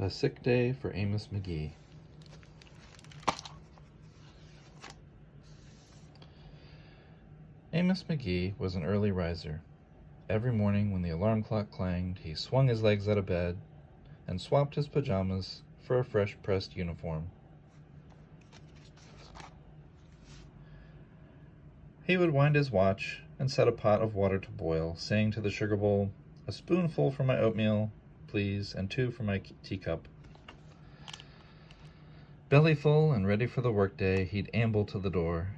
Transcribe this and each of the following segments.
A sick day for Amos McGee. Amos McGee was an early riser. Every morning when the alarm clock clanged, he swung his legs out of bed and swapped his pajamas for a fresh pressed uniform. He would wind his watch and set a pot of water to boil, saying to the sugar bowl, "A spoonful for my oatmeal, please, and 2 for my teacup." Belly full and ready for the workday, he'd amble to the door.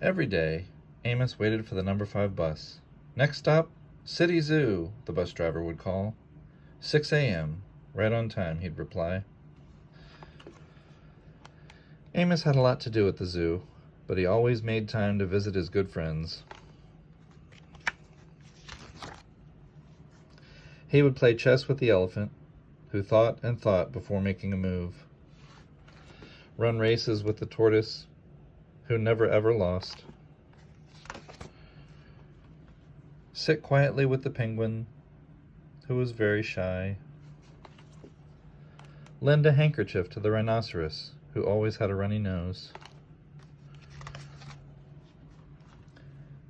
Every day, Amos waited for the number 5 bus. "Next stop, City Zoo," the bus driver would call. 6 a.m., right on time, he'd reply. Amos had a lot to do at the zoo, but he always made time to visit his good friends. He would play chess with the elephant, who thought and thought before making a move. Run races with the tortoise, who never ever lost. Sit quietly with the penguin, who was very shy. Lend a handkerchief to the rhinoceros, who always had a runny nose.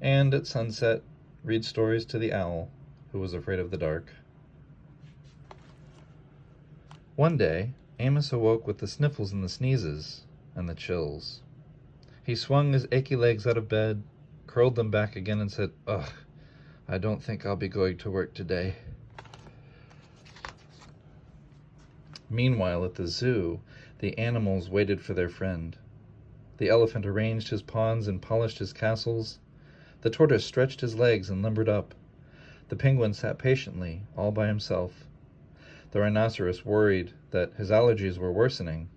And at sunset, read stories to the owl, who was afraid of the dark. One day, Amos awoke with the sniffles and the sneezes and the chills. He swung his achy legs out of bed, curled them back again, and said, "Ugh, I don't think I'll be going to work today." Meanwhile, at the zoo, the animals waited for their friend. The elephant arranged his pawns and polished his castles. The tortoise stretched his legs and limbered up. The penguin sat patiently, all by himself. The rhinoceros worried that his allergies were worsening.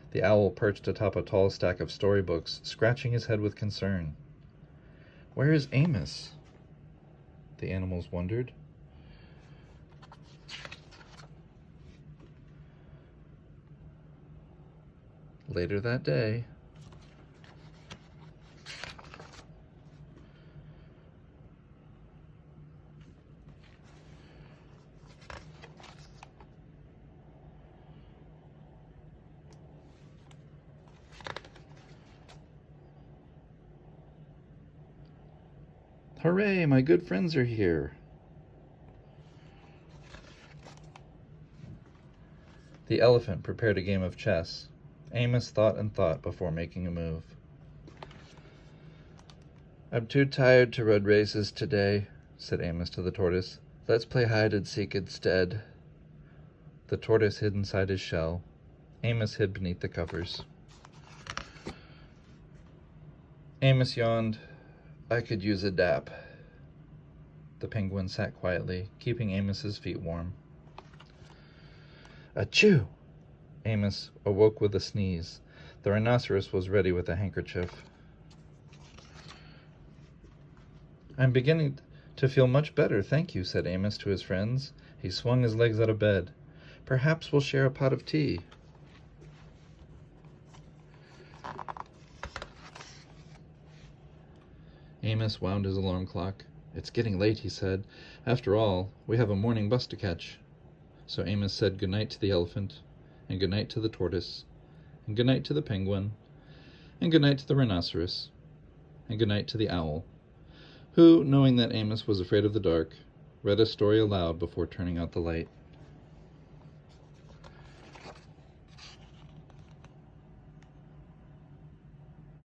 The owl perched atop a tall stack of storybooks, scratching his head with concern. "Where is Amos?" the animals wondered. Later that day, "Hooray, my good friends are here." The elephant prepared a game of chess. Amos thought and thought before making a move. "I'm too tired to run races today," said Amos to the tortoise. "Let's play hide and seek instead." The tortoise hid inside his shell. Amos hid beneath the covers. Amos yawned. "I could use a nap." The penguin sat quietly, keeping Amos's feet warm. Achoo! Amos awoke with a sneeze. The rhinoceros was ready with a handkerchief. "I'm beginning to feel much better, thank you," said Amos to his friends. He swung his legs out of bed. "Perhaps we'll share a pot of tea." Amos wound his alarm clock. "It's getting late," he said. "After all, we have a morning bus to catch." So Amos said goodnight to the elephant, and goodnight to the tortoise, and goodnight to the penguin, and goodnight to the rhinoceros, and goodnight to the owl, who, knowing that Amos was afraid of the dark, read a story aloud before turning out the light.